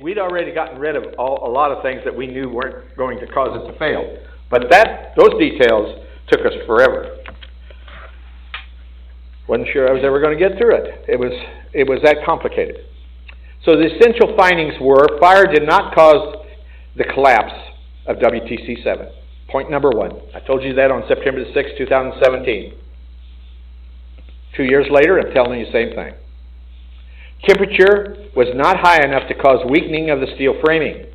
We'd already gotten rid of a lot of things that we knew weren't going to cause it to fail. But those details took us forever. Wasn't sure I was ever going to get through it. It was that complicated. So the essential findings were: fire did not cause the collapse of WTC 7. Point number one. I told you that on September the 6th, 2017. 2 years later, I'm telling you the same thing. Temperature was not high enough to cause weakening of the steel framing.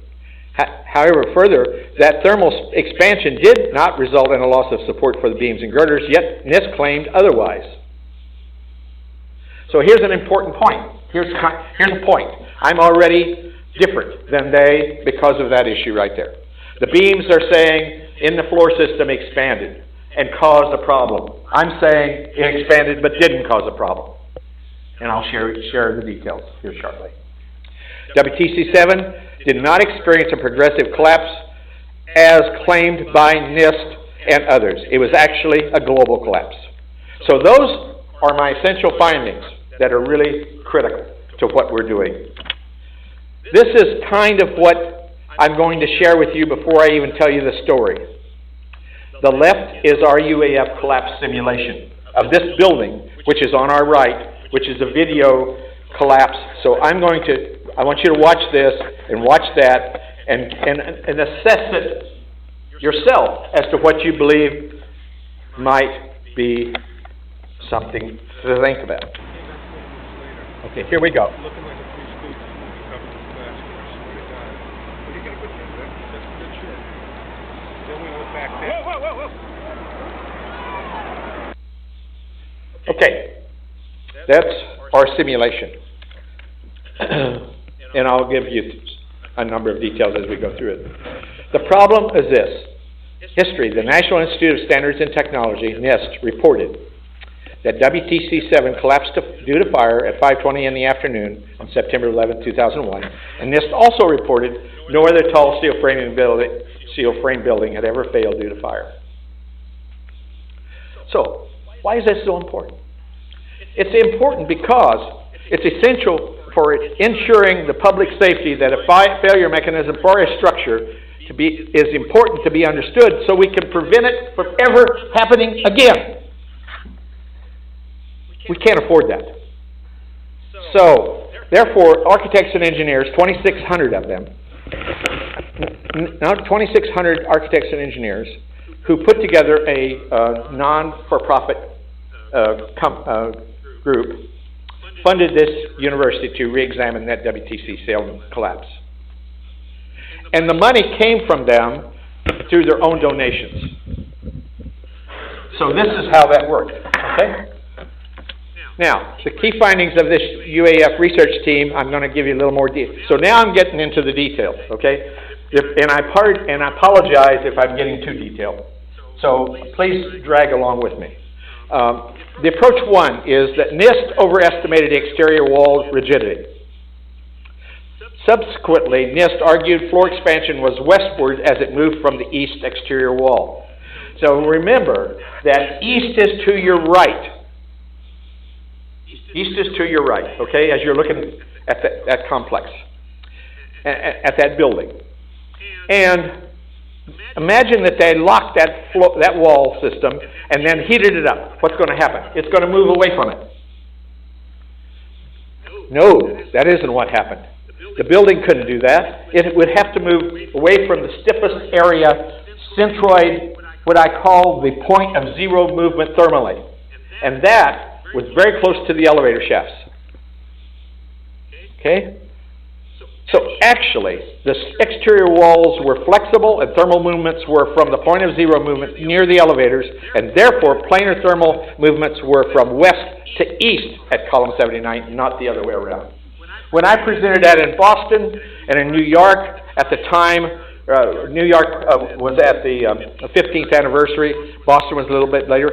However, further, that thermal expansion did not result in a loss of support for the beams and girders, yet NIST claimed otherwise. So here's an important point. Here's a point. I'm already different than they because of that issue right there. The beams are saying in the floor system expanded and caused a problem. I'm saying it expanded but didn't cause a problem. And I'll share the details here shortly. WTC 7 did not experience a progressive collapse as claimed by NIST and others. It was actually a global collapse. So those are my essential findings that are really critical to what we're doing. This is kind of what I'm going to share with you before I even tell you the story. The left is our UAF collapse simulation of this building, which is on our right, which is a video collapse. So I want you to watch this and watch that and assess it yourself as to what you believe might be something to think about. Okay, here we go. Okay, that's our simulation. And I'll give you a number of details as we go through it. The problem is this. History, the National Institute of Standards and Technology, NIST, reported that WTC 7 collapsed due to fire at 5:20 in the afternoon on September 11, 2001. And NIST also reported no other tall steel frame building had ever failed due to fire. So, why is that so important? It's important because it's essential for ensuring the public safety that a failure mechanism for a structure is important to be understood so we can prevent it from ever happening again. We can't afford that. So, therefore, architects and engineers, 2,600 of them, now 2,600 architects and engineers who put together a non-for-profit group, funded this university to re-examine that WTC 7 collapse. And the money came from them through their own donations. So this is how that worked, okay? Now, the key findings of this UAF research team, I'm going to give you a little more detail. So now I'm getting into the details, okay? And I apologize if I'm getting too detailed. So please drag along with me. The approach one is that NIST overestimated the exterior wall rigidity. Subsequently, NIST argued floor expansion was westward as it moved from the east exterior wall. So remember that east is to your right. East is to your right, okay, as you're looking at that complex, at that building. And imagine that they locked that wall system and then heated it up. What's going to happen? It's going to move away from it. No, that isn't what happened. The building couldn't do that. It would have to move away from the stiffest area, centroid, what I call the point of zero movement thermally. And that was very close to the elevator shafts. Okay? So actually, the exterior walls were flexible and thermal movements were from the point of zero movement near the elevators, and therefore planar thermal movements were from west to east at column 79, not the other way around. When I presented that in Boston and in New York at the time, New York was at the 15th anniversary, Boston was a little bit later,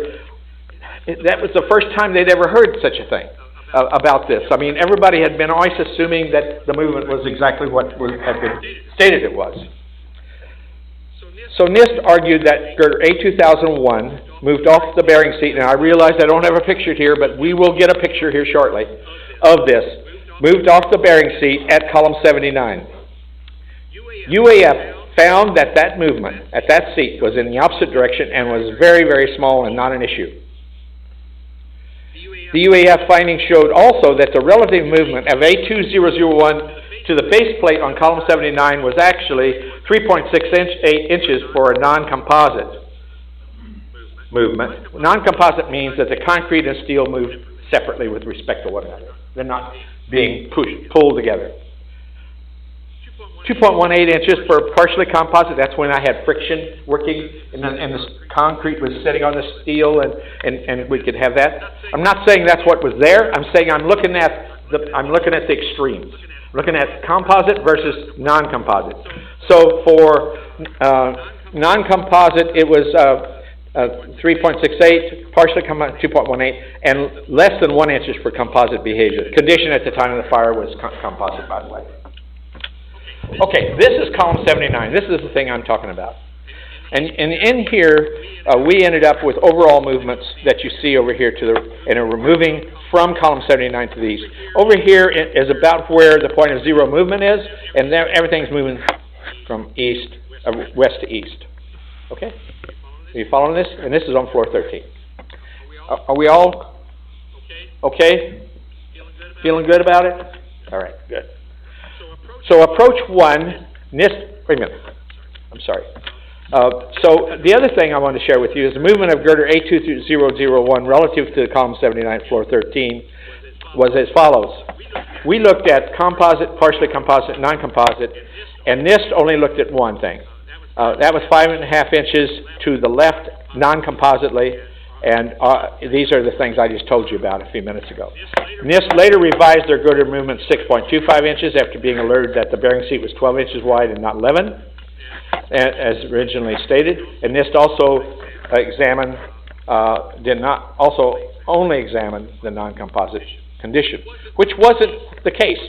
that was the first time they'd ever heard such a thing about this. I mean, everybody had been always assuming that the movement was exactly what had been stated it was. So NIST argued that girder A2001 moved off the bearing seat, and I realize I don't have a picture here, but we will get a picture here shortly of this. Moved off the bearing seat at column 79. UAF found that that movement at that seat was in the opposite direction and was very, very small and not an issue. The UAF findings showed also that the relative movement of A2001 to the base plate on column 79 was actually 3.68 inches for a non-composite movement. Non-composite means that the concrete and steel move separately with respect to one another. They're not being pulled together. 2.18 inches for partially composite. That's when I had friction working and the concrete was sitting on the steel and we could have that. I'm not saying that's what was there. I'm saying I'm looking at the extremes. I'm looking at composite versus non-composite. So for non-composite, it was 3.68, partially composite 2.18, and less than 1 inch for composite behavior. The condition at the time of the fire was composite, by the way. Okay, this is column 79. This is the thing I'm talking about. And in here, we ended up with overall movements that you see over here and we're moving from column 79 to these. Over here is about where the point of zero movement is, and there everything's moving from west to east. Okay? Are you following this? And this is on floor 13. Are we all okay? Feeling good about it? All right, good. So approach one, wait a minute, I'm sorry. So the other thing I want to share with you is the movement of girder A2001 relative to column 79, floor 13 was as follows. We looked at composite, partially composite, non-composite, and NIST only looked at one thing. That was 5.5 inches to the left, non-compositely, and these are the things I just told you about a few minutes ago. NIST later revised their girder movement 6.25 inches after being alerted that the bearing seat was 12 inches wide and not 11, as originally stated. And NIST also only examined the non-composite condition, which wasn't the case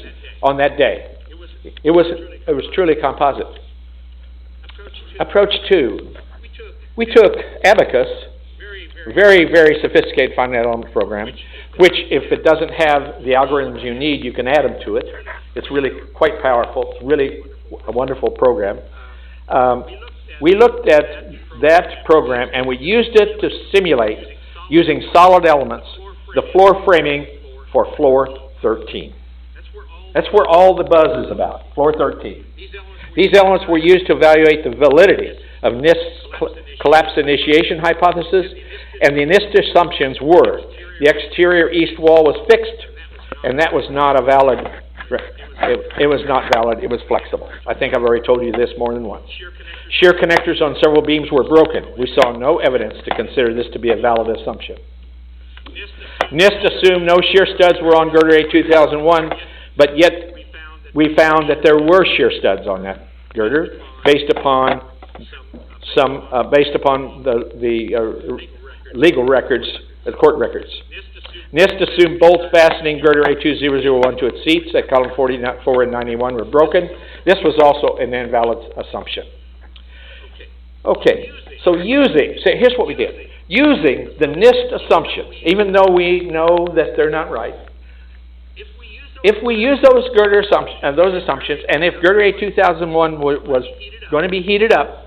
on that day. It was truly composite. Approach two. We took Abacus, very, very sophisticated finite element program, which if it doesn't have the algorithms you need, you can add them to it. It's really quite powerful. It's really a wonderful program. We looked at that program and we used it to simulate, using solid elements, the floor framing for floor 13. That's where all the buzz is about, floor 13. These elements were used to evaluate the validity of NIST's collapse initiation hypothesis, and the NIST assumptions were the exterior east wall was fixed, and that was not a valid, it was not valid, it was flexible. I think I've already told you this more than once. Shear connectors on several beams were broken. We saw no evidence to consider this to be a valid assumption. NIST assumed no shear studs were on girder A2001, but yet we found that there were shear studs on that girder based upon the legal records, the court records. NIST assumed bolts fastening girder A2001 to its seats at column 44 and 91 were broken. This was also an invalid assumption. Okay, so here's what we did. Using the NIST assumptions, even though we know that they're not right, if we use those girder assumptions, and if girder A2001 was going to be heated up,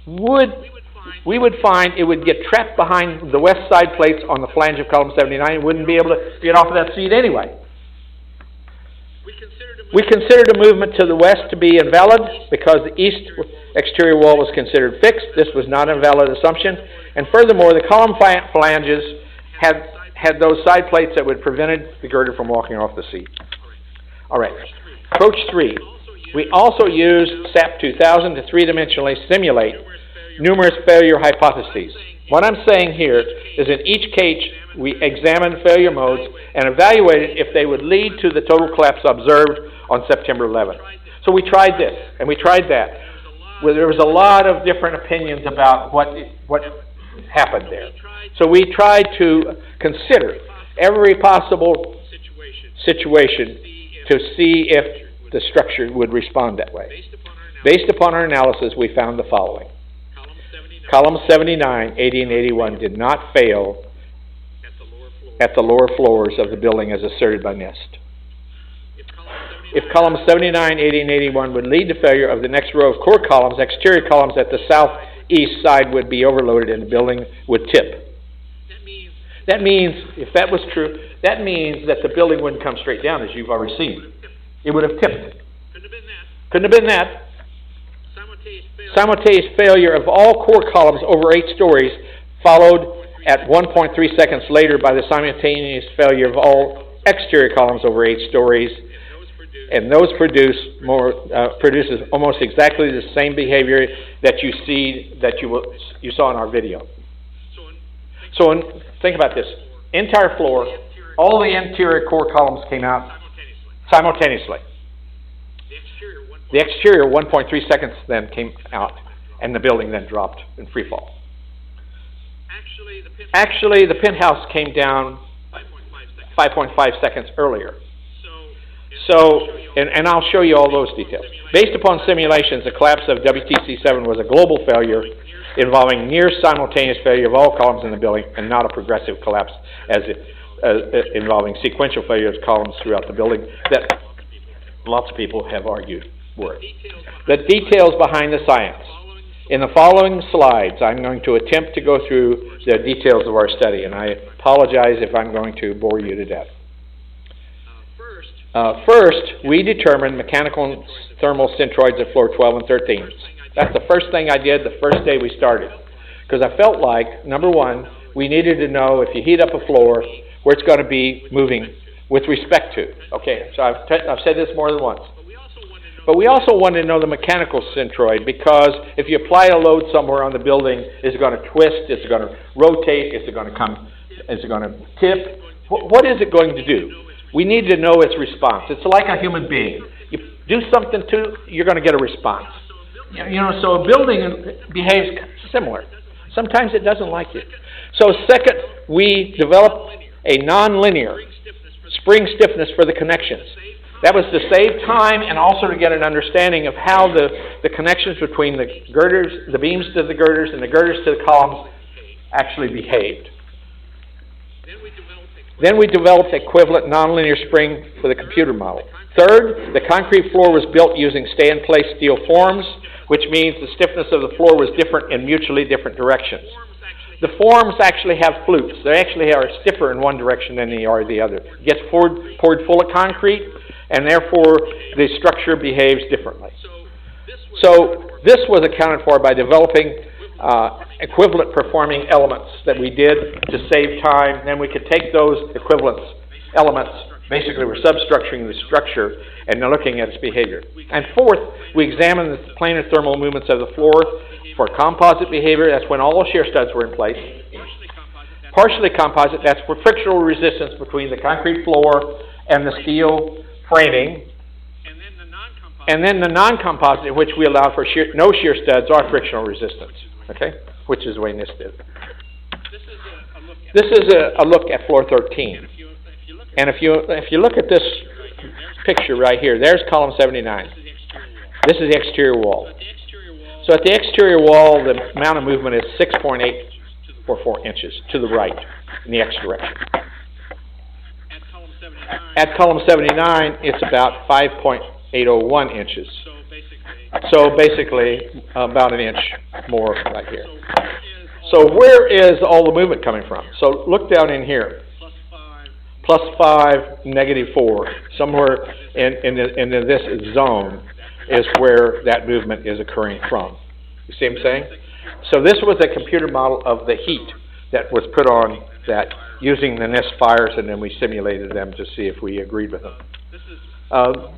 we would find it would get trapped behind the west side plates on the flange of column 79 and wouldn't be able to get off of that seat anyway. We considered a movement to the west to be invalid because the east exterior wall was considered fixed. This was not an invalid assumption. And furthermore, the column flanges had those side plates that would prevented the girder from walking off the seat. All right. Approach 3. We also used SAP 2000 to three-dimensionally simulate numerous failure hypotheses. What I'm saying here is in each case we examined failure modes and evaluated if they would lead to the total collapse observed on September 11th. So we tried this and we tried that. Well, there was a lot of different opinions about what happened there. So we tried to consider every possible situation to see if the structure would respond that way. Based upon our analysis, we found the following. Columns 79, 80, and 81 did not fail at the lower floors of the building as asserted by NIST. if columns 79, 80, and 81 would lead to failure of the next row of core columns, exterior columns at the southeast side would be overloaded and the building would tip. That means, if that was true, that means that the building wouldn't come straight down, as you've already seen. It would have tipped. Couldn't have been that. Simultaneous failure of all core columns over 8 stories, followed at 1.3 seconds later by the simultaneous failure of all exterior columns over 8 stories, and those produces almost exactly the same behavior that you saw in our video. So think about this: entire floor, all the interior core columns came out simultaneously. The exterior 1.3 seconds then came out, and the building then dropped in free fall. Actually, the penthouse came down 5.5 seconds earlier. So, and I'll show you all those details. Based upon simulations, the collapse of WTC-7 was a global failure involving near simultaneous failure of all columns in the building and not a progressive collapse involving sequential failure of columns throughout the building that lots of people have argued were. The details behind the science. In the following slides, I'm going to attempt to go through the details of our study, and I apologize if I'm going to bore you to death. First, we determined mechanical and thermal centroids at floor 12 and 13. That's the first thing I did the first day we started, because I felt like, number one, we needed to know if you heat up a floor, where it's going to be moving with respect to. Okay, so I've said this more than once. But we also wanted to know the mechanical centroid, because if you apply a load somewhere on the building, is it going to twist? Is it going to rotate? Is it going to come? Is it going to tip? What is it going to do? We need to know its response. It's like a human being. You do something to, you're going to get a response. You know, so a building behaves similar. Sometimes it doesn't like you. So second, we developed a nonlinear spring stiffness for the connections. That was to save time and also to get an understanding of how the connections between the girders, the beams to the girders, and the girders to the columns actually behaved. Then we developed equivalent nonlinear spring for the computer model. Third, the concrete floor was built using stay-in-place steel forms, which means the stiffness of the floor was different in mutually different directions. The forms actually have flukes. They actually are stiffer in one direction than they are the other. It gets poured full of concrete, and therefore the structure behaves differently. So this was accounted for by developing equivalent performing elements that we did to save time. Then we could take those equivalent elements, basically we're substructuring the structure and looking at its behavior. And fourth, we examined the planar thermal movements of the floor for composite behavior. That's when all shear studs were in place. Partially composite, that's for frictional resistance between the concrete floor and the steel framing. And then the non-composite, in which we allowed for no shear studs or frictional resistance. Okay, which is the way NIST did. This is a look at floor 13. And if you look at this picture right here, there's column 79. This is the exterior wall. So at the exterior wall, the amount of movement is 6.844 inches to the right in the X direction. At column 79, it's about 5.801 inches. So basically, about an inch more right here. So where is all the movement coming from? So look down in here. +5, -4. Somewhere in this zone is where that movement is occurring from. You see what I'm saying? So this was a computer model of the heat that was put on that using the NIST fires, and then we simulated them to see if we agreed with them.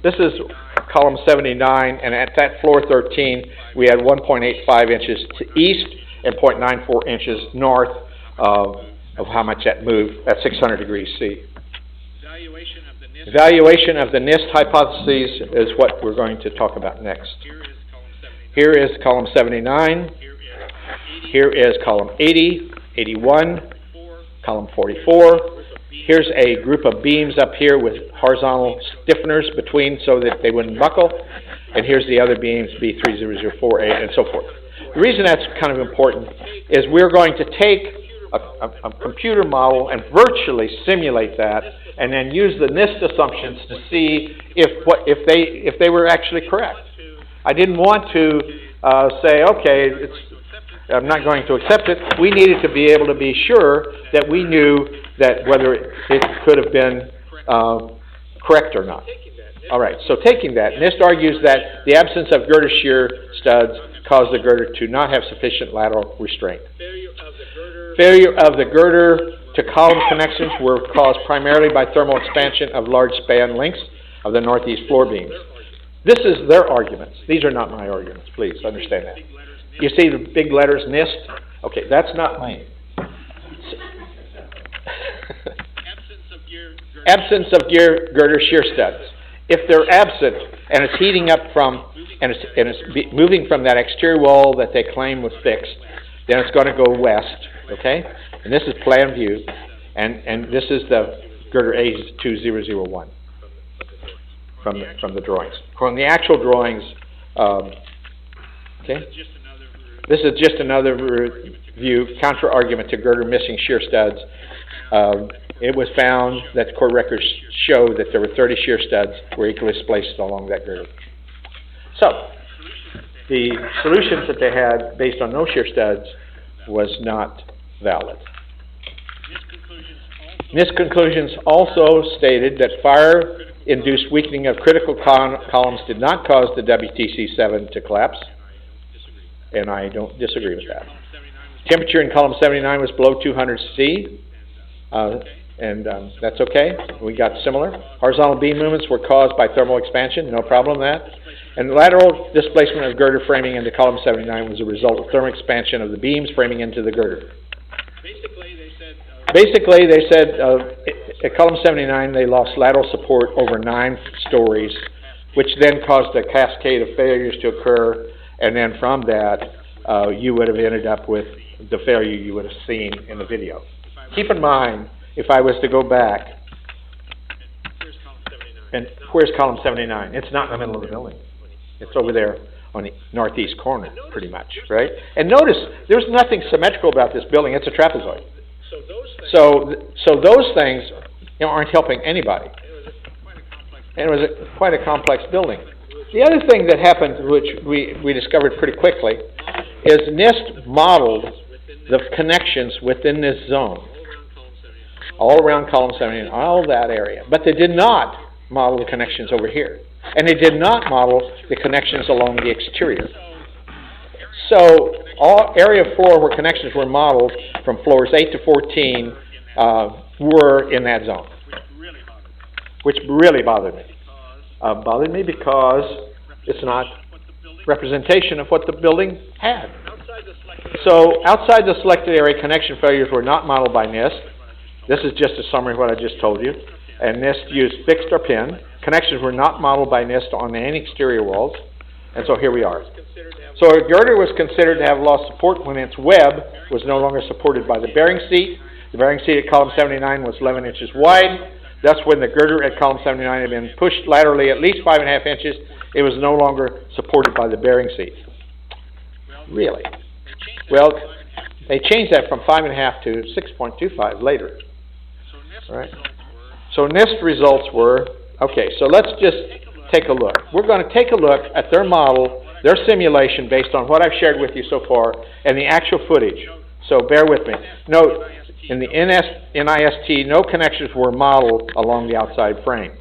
This is column 79, and at that floor 13, we had 1.85 inches to east and 0.94 inches north of how much that moved at 600 degrees C. Evaluation of the NIST hypotheses is what we're going to talk about next. Here is column 79. Here is column 80, 81, column 44. Here's a group of beams up here with horizontal stiffeners between so that they wouldn't buckle. And here's the other beams, B3004A, and so forth. The reason that's kind of important is we're going to take a computer model and virtually simulate that and then use the NIST assumptions to see if they were actually correct. I didn't want to say, okay, I'm not going to accept it. We needed to be able to be sure that we knew that whether it could have been correct or not. All right, so taking that, NIST argues that the absence of girder shear studs caused the girder to not have sufficient lateral restraint. Failure of the girder to column connections were caused primarily by thermal expansion of large span lengths of the northeast floor beams. This is their arguments. These are not my arguments, please understand that. You see the big letters NIST? Okay, that's not mine. Absence of girder shear studs. If they're absent and it's heating up from, and it's moving from that exterior wall that they claim was fixed, then it's going to go west, okay? And this is plan view, and this is the girder A2001 from the drawings. From the actual drawings, okay? This is just another view, counter-argument to girder missing shear studs. It was found that the court records show that there were 30 shear studs were equally spaced along that girder. So, the solutions that they had based on no shear studs was not valid. NIST conclusions also stated that fire-induced weakening of critical columns did not cause the WTC-7 to collapse, and I don't disagree with that. Temperature in column 79 was below 200 C. That's okay. We got similar. Horizontal beam movements were caused by thermal expansion, no problem with that. And lateral displacement of girder framing into column 79 was a result of thermal expansion of the beams framing into the girder. Basically, they said at column 79 they lost lateral support over 9 stories, which then caused a cascade of failures to occur, and then from that you would have ended up with the failure you would have seen in the video. Keep in mind, if I was to go back, and where's column 79? It's not in the middle of the building. It's over there on the northeast corner, pretty much, right? And notice, there's nothing symmetrical about this building. It's a trapezoid. So those things aren't helping anybody. And it was quite a complex building. The other thing that happened, which we discovered pretty quickly, is NIST modeled the connections within this zone, all around column 79, all that area. But they did not model the connections over here. And they did not model the connections along the exterior. So area 4 where connections were modeled from floors 8 to 14 were in that zone, which really bothered me. Bothered me because it's not representation of what the building had. So outside the selected area, connection failures were not modeled by NIST. This is just a summary of what I just told you. And NIST used fixed or pin. Connections were not modeled by NIST on any exterior walls. And so here we are. So a girder was considered to have lost support when its web was no longer supported by the bearing seat. The bearing seat at column 79 was 11 inches wide. Thus, when the girder at column 79 had been pushed laterally at least 5.5 inches, it was no longer supported by the bearing seat. Really? Well, they changed that from 5.5 to 6.25 later. Right? So NIST results were, okay, so let's just take a look. We're going to take a look at their model, their simulation based on what I've shared with you so far, and the actual footage. So bear with me. Note, in the NIST, no connections were modeled along the outside frame.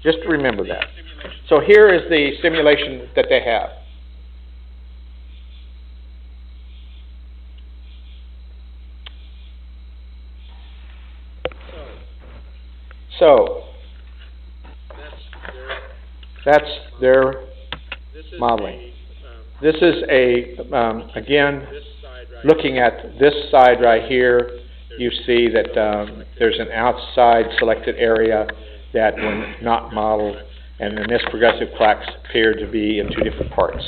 Just remember that. So here is the simulation that they have. So, that's their modeling. This is again, looking at this side right here, you see that there's an outside selected area that were not modeled, and then this progressive cracks appear to be in 2 different parts.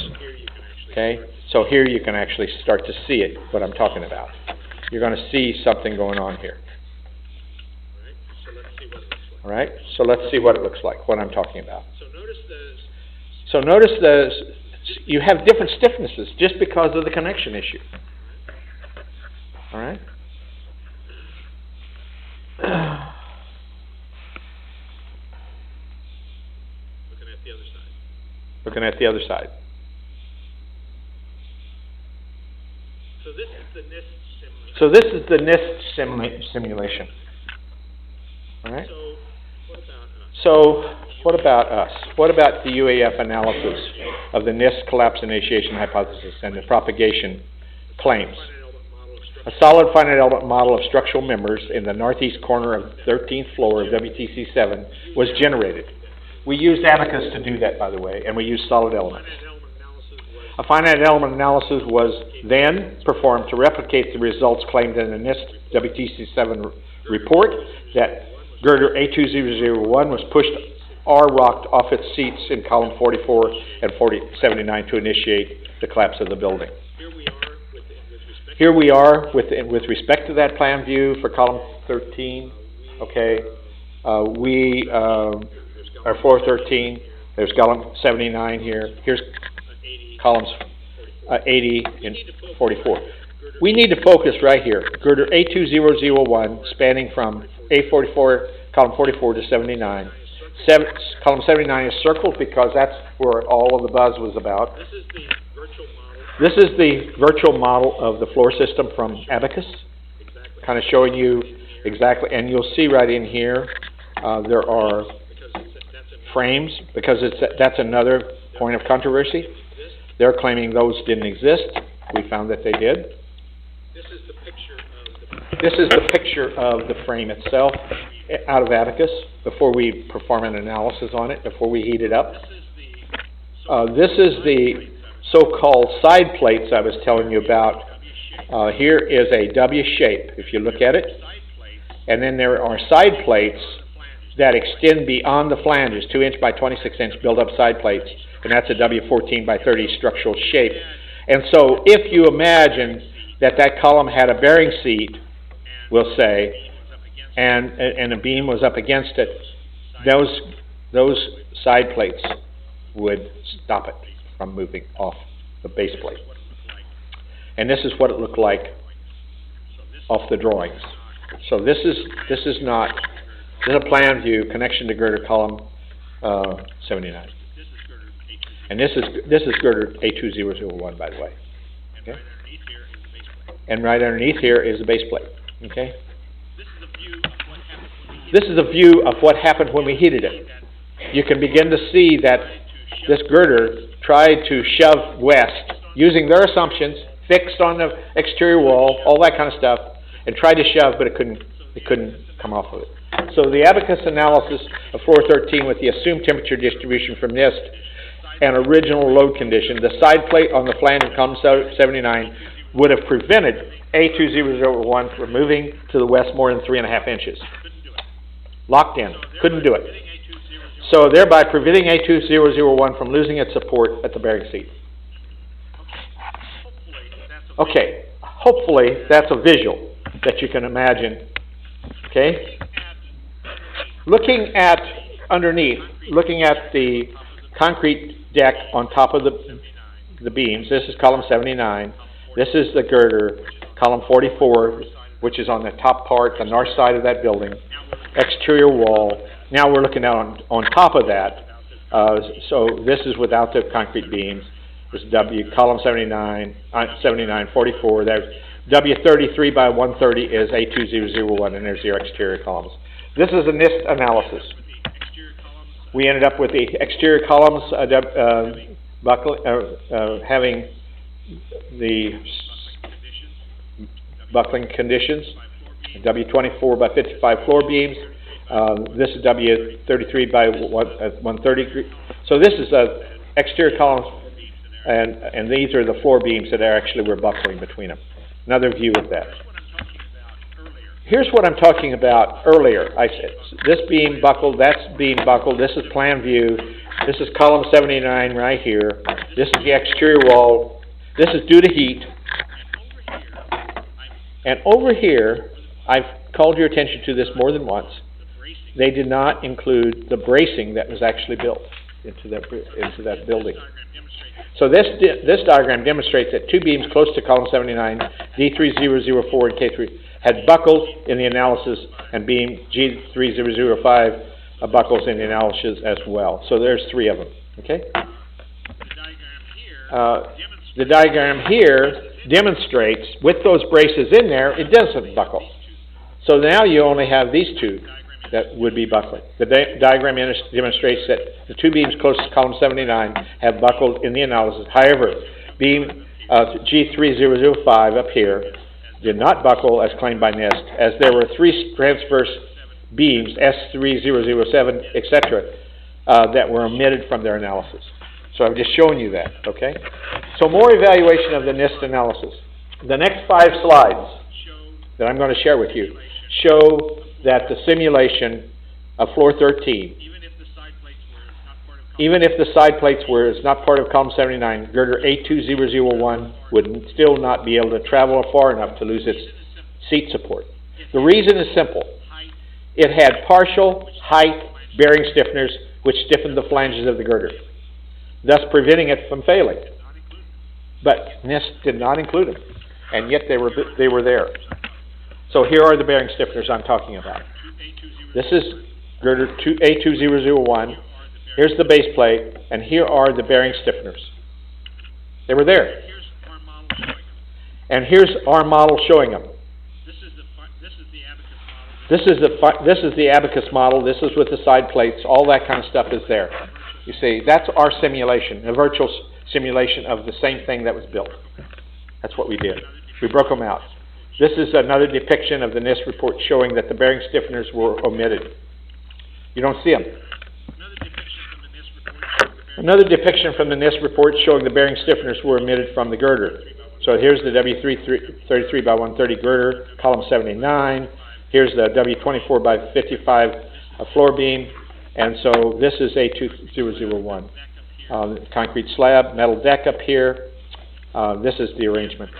Okay? So here you can actually start to see it, what I'm talking about. You're going to see something going on here. All right, so let's see what it looks like, what I'm talking about. So notice you have different stiffnesses just because of the connection issue. All right? looking at the other side. So this is the NIST simulation. All right? So what about us? What about the UAF analysis of the NIST collapse initiation hypothesis and the propagation claims? A solid finite element model of structural members in the northeast corner of the 13th floor of WTC 7 was generated. We used Abacus to do that, by the way, and we used solid elements. A finite element analysis was then performed to replicate the results claimed in the NIST WTC 7 report that girder A2001 was pushed or rocked off its seats in column 44 and 79 to initiate the collapse of the building. Here we are with respect to that plan view for column 13. Okay, we are floor 13. There's column 79 here. Here's columns 80 and 44. We need to focus right here. Girder A2001 spanning from A44, column 44 to 79. Column 79 is circled because that's where all of the buzz was about. This is the virtual model of the floor system from Abacus, kind of showing you exactly, and you'll see right in here there are frames, because that's another point of controversy. They're claiming those didn't exist. We found that they did. This is the picture of the frame itself out of Abacus before we perform an analysis on it, before we heat it up. This is the so-called side plates I was telling you about. Here is a W shape, if you look at it. And then there are side plates that extend beyond the flanges, 2-inch by 26-inch build-up side plates, and that's a W14 by 30 structural shape. And so if you imagine that that column had a bearing seat, we'll say, and a beam was up against it, those side plates would stop it from moving off the base plate. And this is what it looked like off the drawings. So this is a plan view connection to girder column 79. And this is girder A2001, by the way. Okay? And right underneath here is the base plate. Okay? This is a view of what happened when we heated it. You can begin to see that this girder tried to shove west using their assumptions, fixed on the exterior wall, all that kind of stuff, and tried to shove, but it couldn't come off of it. So the Abacus analysis of floor 13 with the assumed temperature distribution from NIST and original load condition, the side plate on the flange of column 79 would have prevented A2001 from moving to the west more than 3.5 inches. Locked in, couldn't do it. So thereby preventing A2001 from losing its support at the bearing seat. Okay, hopefully that's a visual that you can imagine. Okay? Looking at underneath, looking at the concrete deck on top of the beams, this is column 79. This is the girder, column 44, which is on the top part, the north side of that building, exterior wall. Now we're looking out on top of that. So this is without the concrete beams. This is W, column 79, 79, 44. There's W33 by 130 is A2001, and there's your exterior columns. This is a NIST analysis. We ended up with the exterior columns having the buckling conditions, W24 by 55 floor beams. This is W33 by 130. So this is exterior columns, and these are the floor beams that actually were buckling between them. Another view of that. Here's what I'm talking about earlier. I said this beam buckled, that's beam buckled, this is plan view, this is column 79 right here, this is the exterior wall, this is due to heat. And over here, I've called your attention to this more than once, they did not include the bracing that was actually built into that building. So this diagram demonstrates that two beams close to column 79, D3004 and K3, had buckles in the analysis, and beam G3005 buckles in the analysis as well. So there's three of them. Okay. the diagram here demonstrates, with those braces in there, it doesn't buckle. So now you only have these two that would be buckling. The diagram demonstrates that the two beams closest to column 79 have buckled in the analysis. However, beam G3005 up here did not buckle as claimed by NIST, as there were three transverse beams, S3007, etc., that were omitted from their analysis. So I've just shown you that, okay? So more evaluation of the NIST analysis. The next 5 slides that I'm going to share with you show that the simulation of floor 13, even if the side plates were not part of column 79, girder A2001 would still not be able to travel far enough to lose its seat support. The reason is simple. It had partial height bearing stiffeners which stiffened the flanges of the girder, thus preventing it from failing. But NIST did not include them, and yet they were there. So here are the bearing stiffeners I'm talking about. This is girder A2001. Here's the base plate, and here are the bearing stiffeners. They were there. And here's our model showing them. This is the abacus model. This is with the side plates. All that kind of stuff is there. You see, that's our simulation, a virtual simulation of the same thing that was built. That's what we did. We broke them out. This is another depiction of the NIST report showing that the bearing stiffeners were omitted. You don't see them. Another depiction from the NIST report showing the bearing stiffeners were omitted from the girder. So here's the W33 by 130 girder, column 79. Here's the W24 by 55 floor beam. And so this is A2001. Concrete slab, metal deck up here. This is the arrangement.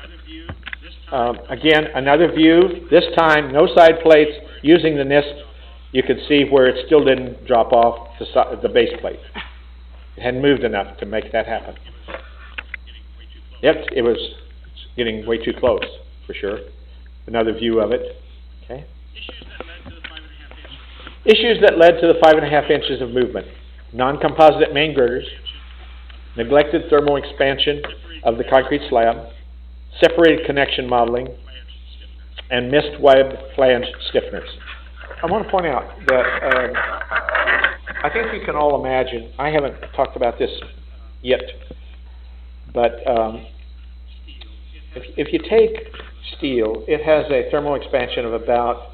Again, another view. This time, no side plates. Using the NIST, you can see where it still didn't drop off the base plate. It hadn't moved enough to make that happen. Yep, it was getting way too close, for sure. Another view of it. Okay. Issues that led to the 5.5 inches of movement. Non-composite main girders, neglected thermal expansion of the concrete slab, separated connection modeling, and missed web flange stiffeners. I want to point out that I think you can all imagine, I haven't talked about this yet, but if you take steel, it has a thermal expansion of about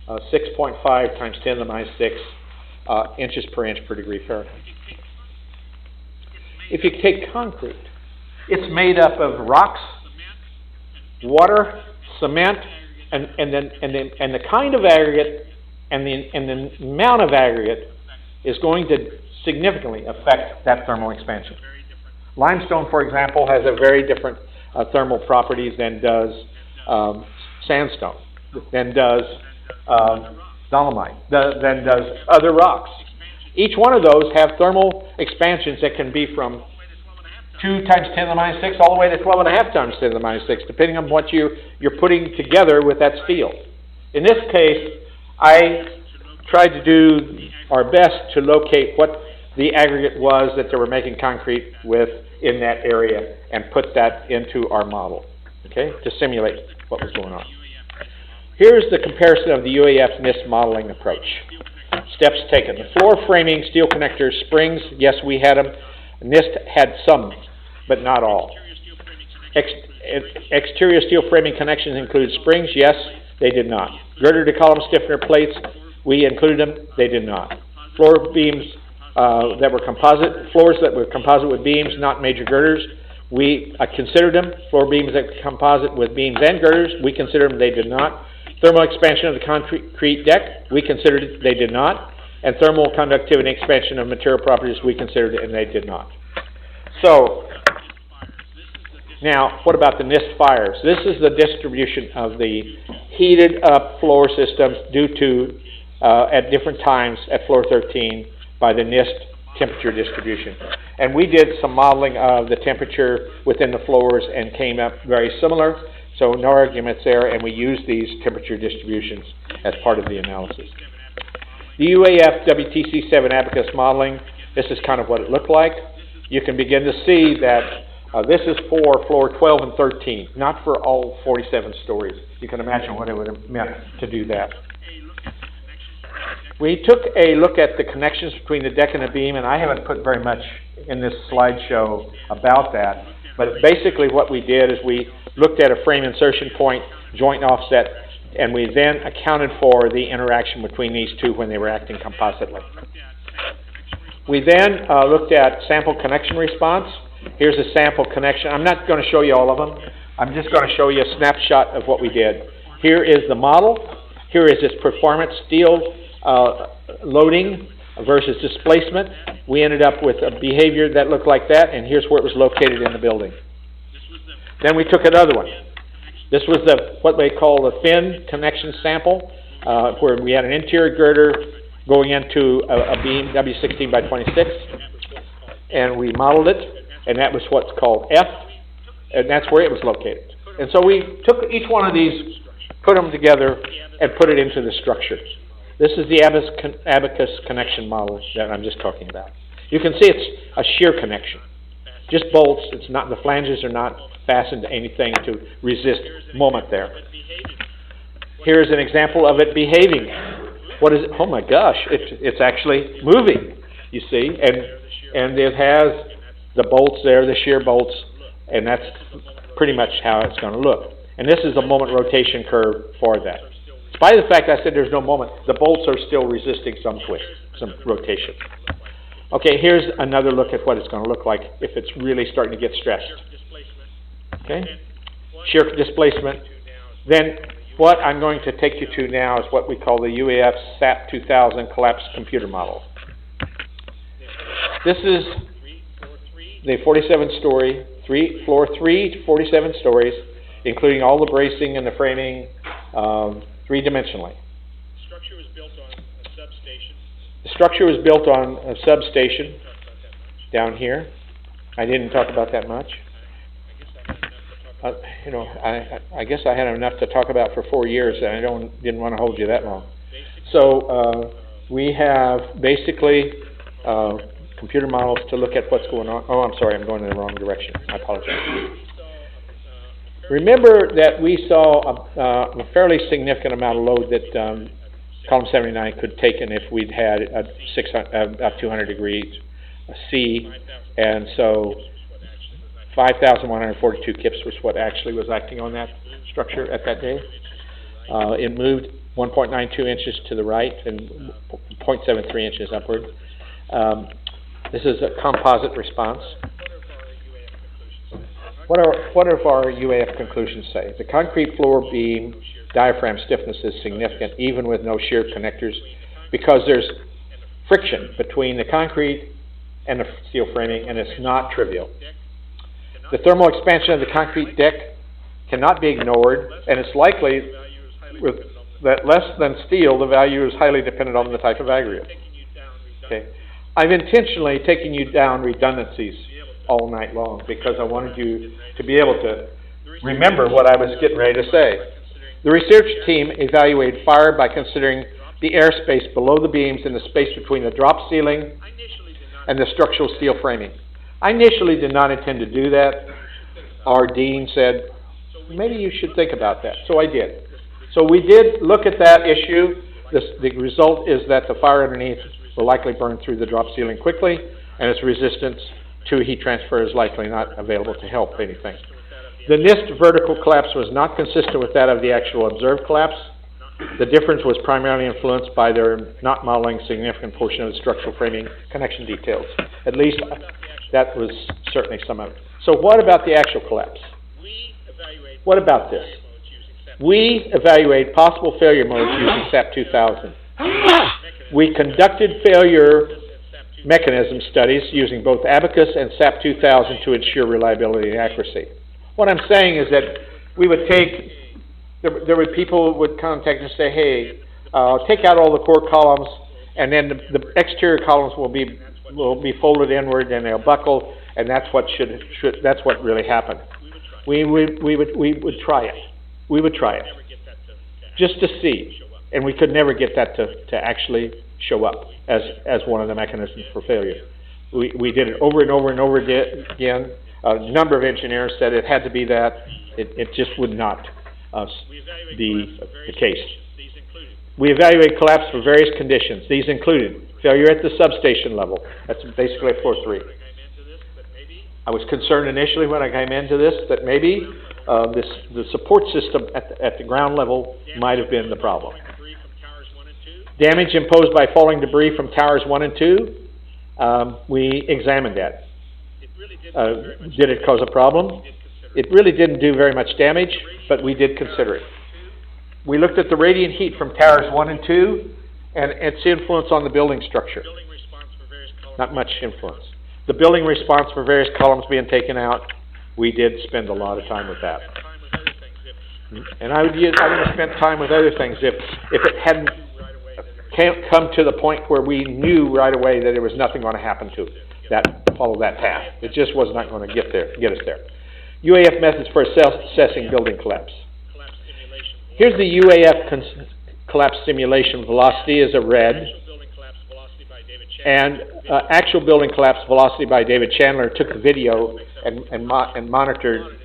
6.5 times 10 to the minus 6 inches per inch per degree Fahrenheit. If you take concrete, it's made up of rocks, water, cement, and the kind of aggregate and the amount of aggregate is going to significantly affect that thermal expansion. Limestone, for example, has a very different thermal properties than does sandstone, than does dolomite, than does other rocks. Each one of those have thermal expansions that can be from 2 times 10 to the minus 6 all the way to 12.5 times 10 to the minus 6, depending on what you're putting together with that steel. In this case, I tried to do our best to locate what the aggregate was that they were making concrete with in that area and put that into our model, okay, to simulate what was going on. Here's the comparison of the UAF NIST modeling approach. Steps taken. The floor framing, steel connectors, springs, yes, we had them. NIST had some, but not all. Exterior steel framing connections include springs, yes, they did not. Girder to column stiffener plates, we included them, they did not. Floor beams that were composite, floors that were composite with beams, not major girders, we considered them. Floor beams that were composite with beams and girders, we considered them, they did not. Thermal expansion of the concrete deck, we considered it, they did not. And thermal conductivity and expansion of material properties, we considered it, and they did not. So, now, what about the NIST fires? This is the distribution of the heated up floor systems due to, at different times at floor 13, by the NIST temperature distribution. And we did some modeling of the temperature within the floors and came up very similar. So no arguments there, and we used these temperature distributions as part of the analysis. The UAF WTC 7 abacus modeling, this is kind of what it looked like. You can begin to see that This is for floor 12 and 13, not for all 47 stories. You can imagine what it would have meant to do that. We took a look at the connections between the deck and the beam, and I haven't put very much in this slideshow about that. But basically what we did is we looked at a frame insertion point, joint offset, and we then accounted for the interaction between these two when they were acting compositely. We then looked at sample connection response. Here's a sample connection. I'm not going to show you all of them. I'm just going to show you a snapshot of what we did. Here is the model. Here is its performance, steel loading versus displacement. We ended up with a behavior that looked like that, and here's where it was located in the building. Then we took another one. This was what they call the fin connection sample, where we had an interior girder going into a beam, W16 by 26, and we modeled it, and that was what's called F, and that's where it was located. And so we took each one of these, put them together, and put it into the structure. This is the abacus connection model that I'm just talking about. You can see it's a shear connection, just bolts. It's not, the flanges are not fastened to anything to resist moment there. Here's an example of it behaving. What is it? Oh my gosh, it's actually moving, you see, and it has the bolts there, the shear bolts, and that's pretty much how it's going to look. And this is a moment rotation curve for that. Despite the fact I said there's no moment, the bolts are still resisting some twist, some rotation. Okay, here's another look at what it's going to look like if it's really starting to get stressed. Okay, shear displacement. Then what I'm going to take you to now is what we call the UAF SAP 2000 collapsed computer model. This is the 47-story, floor 3 to 47 stories, including all the bracing and the framing, three-dimensionally. The structure was built on a substation down here. I didn't talk about that much. I guess I had enough to talk about for 4 years, and I didn't want to hold you that long. So we have basically computer models to look at what's going on. Oh, I'm sorry, I'm going in the wrong direction. I apologize. Remember that we saw a fairly significant amount of load that column 79 could take in if we'd had a 200 degrees C, and so 5,142 kips was what actually was acting on that structure at that day. It moved 1.92 inches to the right and 0.73 inches upward. This is a composite response. What do our UAF conclusions say? The concrete floor beam diaphragm stiffness is significant even with no shear connectors because there's friction between the concrete and the steel framing, and it's not trivial. The thermal expansion of the concrete deck cannot be ignored, and it's likely with that less than steel, the value is highly dependent on the type of aggregate. Okay. I've intentionally taken you down redundancies all night long because I wanted you to be able to remember what I was getting ready to say. The research team evaluated fire by considering the airspace below the beams and the space between the drop ceiling and the structural steel framing. I initially did not intend to do that. Our dean said, maybe you should think about that. So I did. So we did look at that issue. The result is that the fire underneath will likely burn through the drop ceiling quickly, and its resistance to heat transfer is likely not available to help anything. The NIST vertical collapse was not consistent with that of the actual observed collapse. The difference was primarily influenced by their not modeling a significant portion of the structural framing connection details. At least that was certainly some of it. So what about the actual collapse? What about this? We evaluate possible failure modes using SAP 2000. We conducted failure mechanism studies using both Abacus and SAP 2000 to ensure reliability and accuracy. What I'm saying is that we would take, there were people who would contact and say, hey, take out all the core columns, and then the exterior columns will be folded inward and they'll buckle, and that's what that's what really happened. We would try it. We would try it just to see, and we could never get that to actually show up as one of the mechanisms for failure. We did it over and over and over again. A number of engineers said it had to be that. It just would not be the case. We evaluate collapse for various conditions. These included failure at the substation level. That's basically at floor 3. I was concerned initially when I came into this that maybe the support system at the ground level might have been the problem. Damage imposed by falling debris from towers 1 and 2. We examined that. Did it cause a problem? It really didn't do very much damage, but we did consider it. We looked at the radiant heat from towers 1 and 2 and its influence on the building structure. Not much influence. The building response for various columns being taken out, we did spend a lot of time with that. And I would have spent time with other things if it hadn't come to the point where we knew right away that there was nothing going to happen to follow that path. It just was not going to get us there. UAF methods for assessing building collapse. Here's the UAF collapse simulation velocity is a red, and actual building collapse velocity by David Chandler took the video and monitored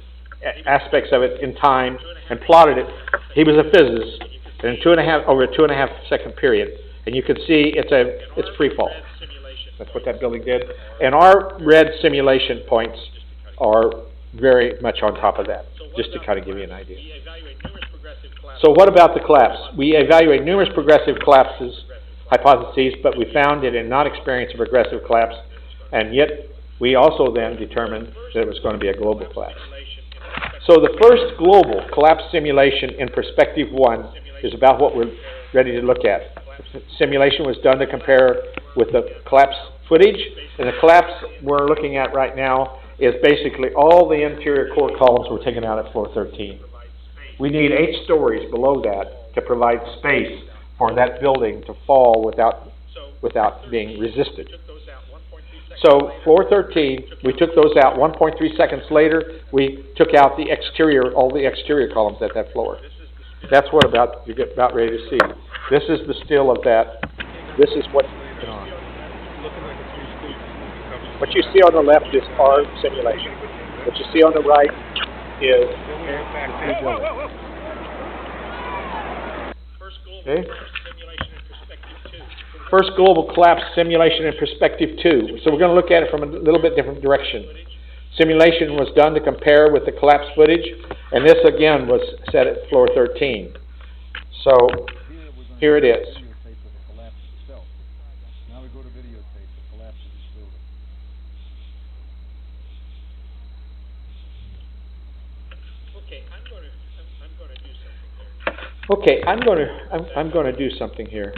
aspects of it in time and plotted it. He was a physicist, and over a 2.5 second period, and you can see it's free fall. That's what that building did, and our red simulation points are very much on top of that, just to kind of give you an idea. So what about the collapse? We evaluate numerous progressive collapses, hypotheses, but we found it did not experience a progressive collapse, and yet we also then determined that it was going to be a global collapse. So the first global collapse simulation in perspective 1 is about what we're ready to look at. The simulation was done to compare with the collapse footage, and the collapse we're looking at right now is basically all the interior core columns were taken out at floor 13. We need 8 stories below that to provide space for that building to fall without being resisted. So floor 13, we took those out. 1.3 seconds later, we took out all the exterior columns at that floor. That's what you get about ready to see. This is the still of that. This is what's going on. What you see on the left is our simulation. What you see on the right is the building. Okay. First global collapse simulation in perspective 2. So we're going to look at it from a little bit different direction. Simulation was done to compare with the collapse footage, and this again was set at floor 13. So here it is. Okay, I'm going to do something here.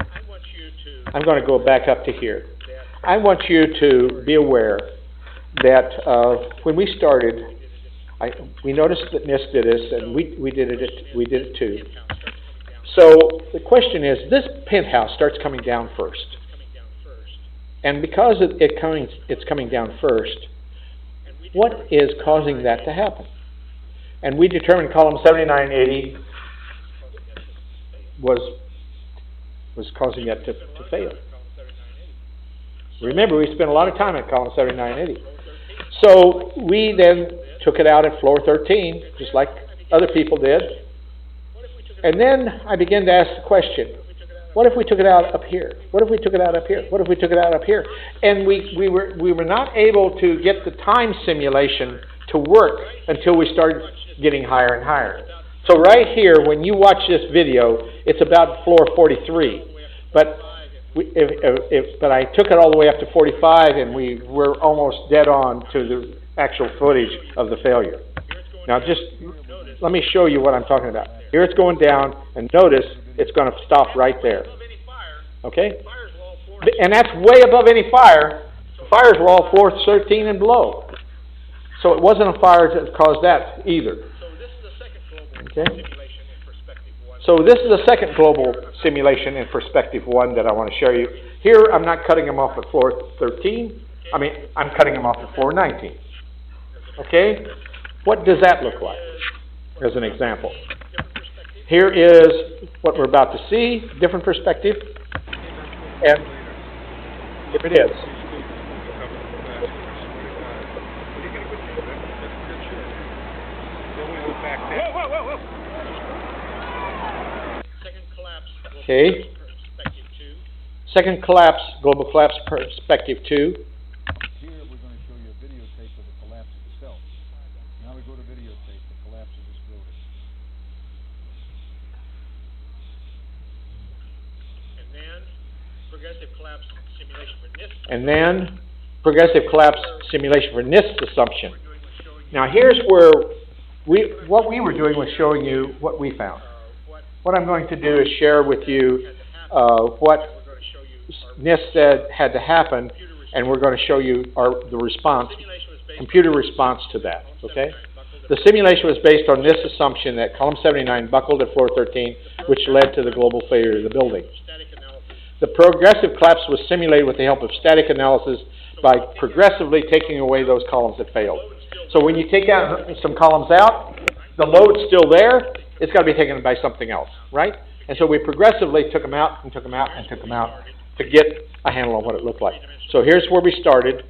I'm going to go back up to here. I want you to be aware that when we started, we noticed that NIST did this, and we did it too. So the question is, this penthouse starts coming down first, and because it's coming down first, what is causing that to happen? And we determined column 7980 was causing that to fail. Remember, we spent a lot of time at column 7980. So we then took it out at floor 13, just like other people did. And then I began to ask the question, what if we took it out up here? What if we took it out up here? What if we took it out up here? And we were not able to get the time simulation to work until we started getting higher and higher. So right here, when you watch this video, it's about floor 43. But but I took it all the way up to 45, and we were almost dead on to the actual footage of the failure. Now just let me show you what I'm talking about. Here it's going down, and notice it's going to stop right there. Okay? And that's way above any fire. The fires were all floor 13 and below. So it wasn't a fire that caused that either. Okay? So this is the second global simulation in perspective 1 that I want to show you. Here I'm not cutting them off at floor 13. I'm cutting them off at floor 19. Okay? What does that look like as an example? Here is what we're about to see, different perspective. And here it is. Then we move back there. Whoa, whoa, whoa, whoa. Okay. Second collapse, global collapse perspective 2. Here we're going to show you a videotape of the collapse itself. Now we go to videotape, the collapse of this building. And then progressive collapse simulation for NIST. And then progressive collapse simulation for NIST assumption. Now here's where what we were doing was showing you what we found. What I'm going to do is share with you what NIST said had to happen, and we're going to show you the response, computer response to that, okay? The simulation was based on this assumption that column 79 buckled at floor 13, which led to the global failure of the building. The progressive collapse was simulated with the help of static analysis by progressively taking away those columns that failed. So when you take out some columns out, the load's still there, it's got to be taken by something else, right? And so we progressively took them out and took them out and took them out to get a handle on what it looked like. So here's where we started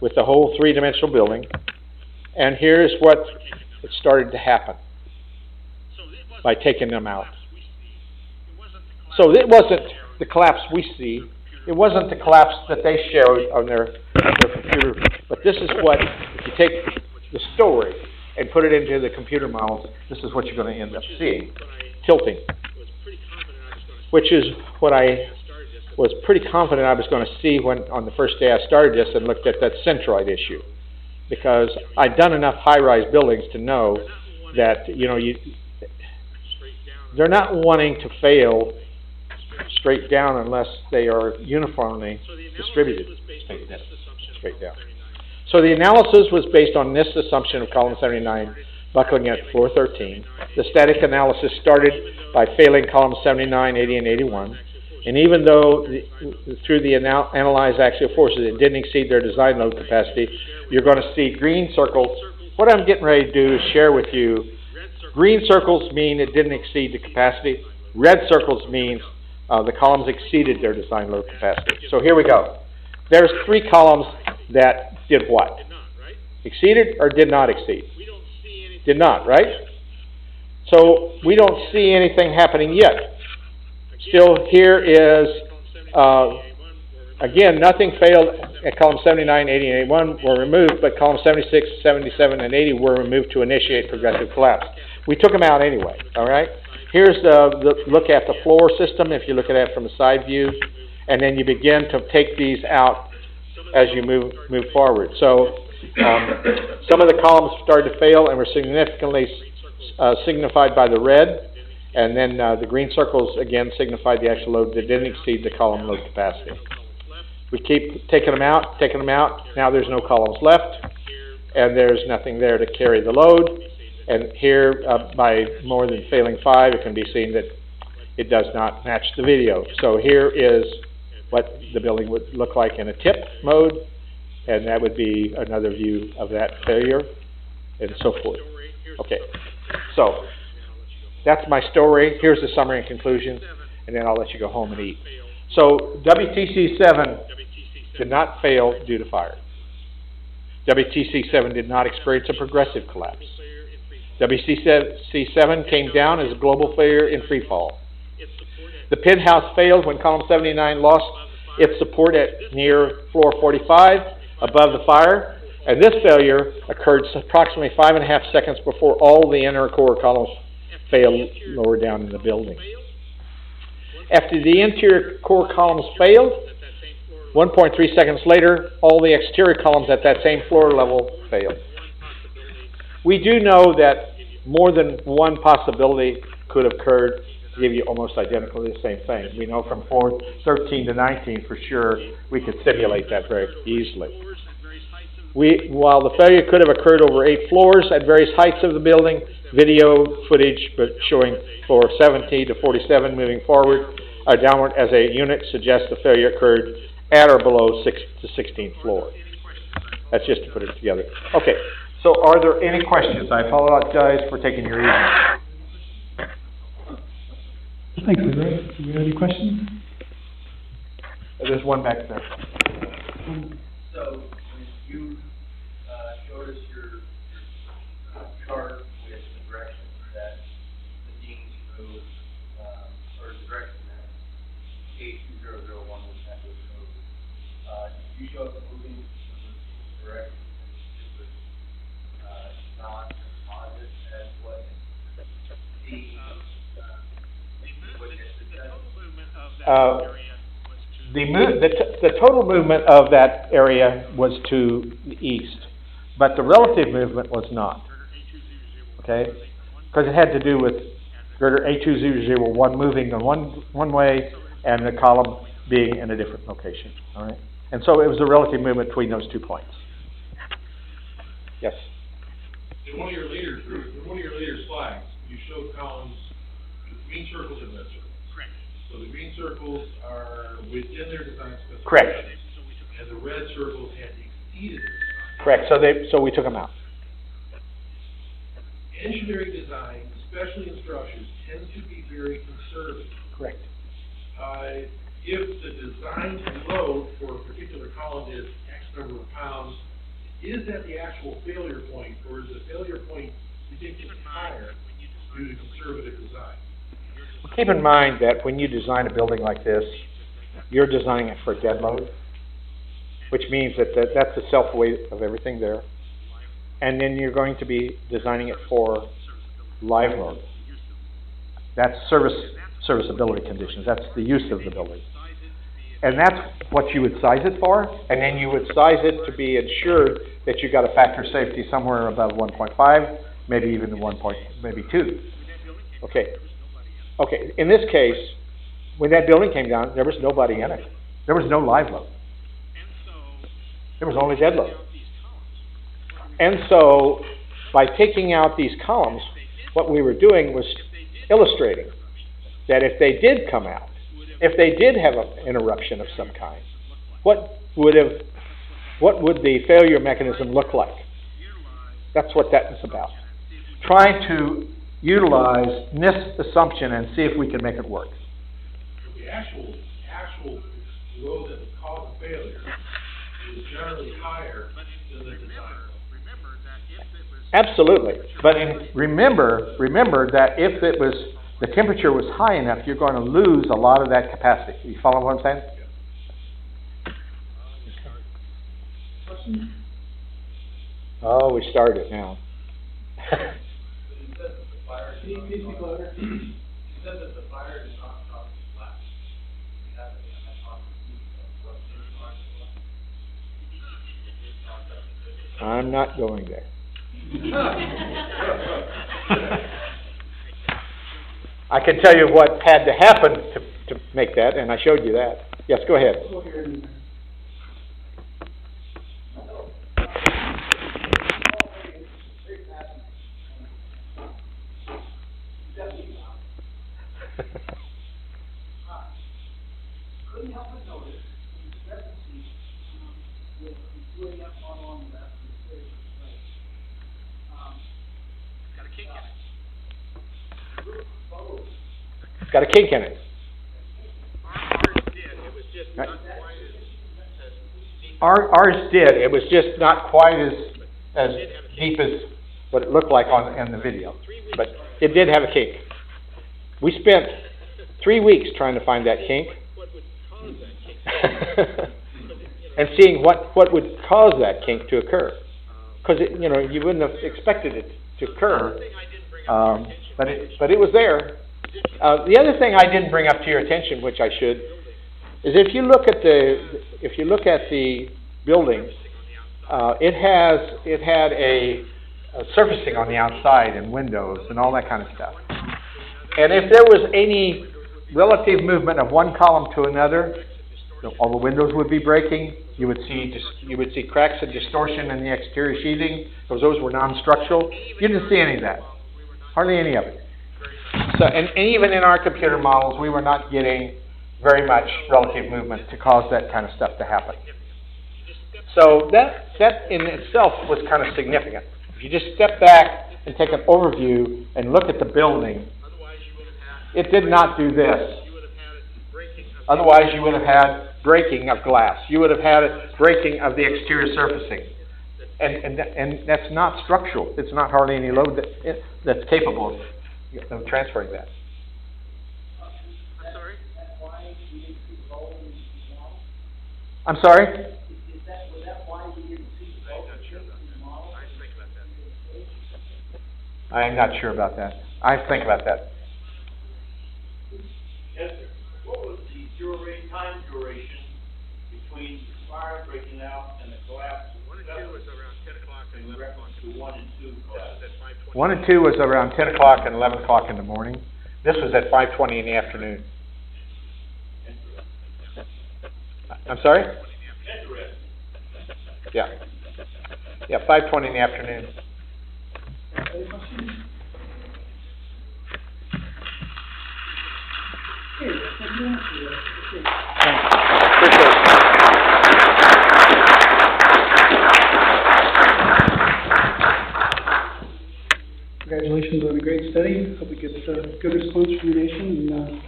with the whole three-dimensional building, and here's what it started to happen by taking them out. So it wasn't the collapse we see. It wasn't the collapse that they showed on their computer, but this is what, if you take the story and put it into the computer models, this is what you're going to end up seeing, tilting, which is what I was pretty confident I was going to see when, on the first day I started this and looked at that centroid issue, because I'd done enough high-rise buildings to know that, you know, they're not wanting to fail straight down unless they are uniformly distributed straight down. So the analysis was based on this assumption of column 79 buckling at floor 13. The static analysis started by failing columns 79, 80, and 81. And even though through the analyzed axial forces it didn't exceed their design load capacity, you're going to see green circles. What I'm getting ready to do is share with you, green circles mean it didn't exceed the capacity. Red circles means the columns exceeded their design load capacity. So here we go. There's three columns that did what? Exceeded or did not exceed? Did not, right? So we don't see anything happening yet. Still, here is, again, nothing failed at column 79, 80, and 81 were removed, but columns 76, 77, and 80 were removed to initiate progressive collapse. We took them out anyway, all right? Here's the look at the floor system, if you look at it from a side view, and then you begin to take these out as you move forward. So some of the columns started to fail and were significantly signified by the red, and then the green circles again signified the actual load that didn't exceed the column load capacity. We keep taking them out. Now there's no columns left, and there's nothing there to carry the load. And here, by more than failing 5, it can be seen that it does not match the video. So here is what the building would look like in a tip mode, and that would be another view of that failure, and so forth. Okay, so that's my story. Here's the summary and conclusion, and then I'll let you go home and eat. So WTC 7 did not fail due to fire. WTC 7 did not experience a progressive collapse. WTC 7 came down as a global failure in free fall. The penthouse failed when column 79 lost its support at near floor 45 above the fire, and this failure occurred approximately 5.5 seconds before all the inner core columns failed lower down in the building. After the interior core columns failed, 1.3 seconds later, all the exterior columns at that same floor level failed. We do know that more than one possibility could have occurred to give you almost identically the same thing. We know from floor 13 to 19 for sure we could simulate that very easily. While the failure could have occurred over 8 floors at various heights of the building, video footage showing floor 17 to 47 moving forward or downward as a unit suggests the failure occurred at or below 6th to 16th floor. That's just to put it together. Okay. So are there any questions? I apologize for taking your evening. Thanks, Greg. Do you have any questions? There's one back there. So when you showed us your chart the total movement of that area was to the east, but the relative movement was not. Okay? Because it had to do with girder A2001 moving in one way and the column being in a different location. All right? And so it was the relative movement between those 2 points. Yes? In one of your later slides, you showed columns with green circles and red circles. Correct. So the green circles are within their design specifications. Correct. And the red circles had exceeded their design. Correct. So we took them out. Engineering design, especially in structures, tend to be very conservative. Correct. If the design load for a particular column is X number of pounds, is that the actual failure point, or is the failure point ridiculously higher due to conservative design? Well, keep in mind that when you design a building like this, you're designing it for dead load, which means that that's the self weight of everything there. And then you're going to be designing it for live load. That's serviceability conditions. That's the use of the building. And that's what you would size it for, and then you would size it to be ensured that you got a factor safety somewhere above 1.5, maybe even maybe 2. Okay. Okay, in this case, when that building came down, there was nobody in it. There was no live load. There was only dead load. And so, by taking out these columns, what we were doing was illustrating that if they did come out, if they did have an interruption of some kind, what would the failure mechanism look like? That's what that is about. Trying to utilize this assumption and see if we can make it work. The actual load that would cause a failure is generally higher than the design load. Absolutely. But remember that if the temperature was high enough, you're going to lose a lot of that capacity. You follow what I'm saying? Questions? Oh, we started now. Please be clear. You said that the fire did not cause the blast. You have a hypothesis of I'm not going there. I can tell you what had to happen to make that, and I showed you that. Yes, go ahead. Couldn't help but notice the discrepancy with the UAF model on the left and the Fairbanks right. Got a kink in it. It's got a kink in it. Ours did. It was just not quite as deep. Ours did. It was just not quite as deep as what it looked like in the video. But it did have a kink. We spent 3 weeks trying to find that kink. What would cause that kink? And seeing what would cause that kink to occur. Because, you wouldn't have expected it to occur. But it was there. The other thing I didn't bring up to your attention, which I should, is if you look at the building, it had a surfacing on the outside and windows and all that kind of stuff. And if there was any relative movement of one column to another, all the windows would be breaking. You would see cracks and distortion in the exterior sheathing because those were non-structural. You didn't see any of that, hardly any of it. So, and even in our computer models, we were not getting very much relative movement to cause that kind of stuff to happen. So that in itself was kind of significant. If you just step back and take an overview and look at the building, it did not do this. Otherwise, you would have had breaking of glass. You would have had breaking of the exterior surfacing. And that's not structural. It's not hardly any load that's capable of transferring that. I'm sorry? Was that why we didn't see the bulk of the model? I'm not sure about that. I think about that. Yes, sir. What was the 0 time duration between the fire breaking out and the collapse of 1 the and 2 cellar was around 10 o'clock and in 11 o'clock. reference to 1 and 2 collapse? At 5:20. 1 and 2 was around 10 o'clock and 11 o'clock in the morning. This was at 5:20 in the afternoon. I'm sorry? Interesting. Yeah. Yeah, 5:20 in the afternoon. Any questions? Okay, thank you very much. Okay. Thanks. Appreciate it. Congratulations on a great study. Hope we get good response from the nation, and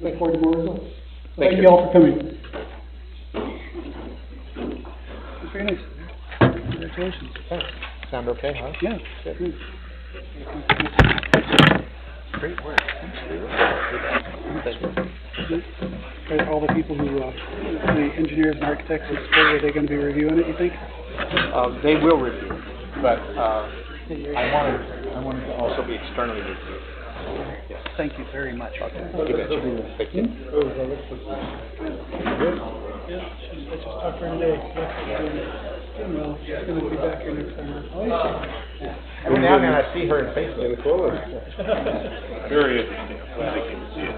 look forward to more results. Thank Thank you. you all for coming. That's very nice. Congratulations. Sound okay, huh? Yeah. Good. Great work. Are all the people who, the engineers and architects, are they going to be reviewing it, you think? They will review, but I wanted to also be externally reviewed. Thank you very much. You betcha. Thank you. Yeah, I just talked to her today. Doing well. She's going to be back here next summer. Every now and then I see her in Facebook. Very interesting.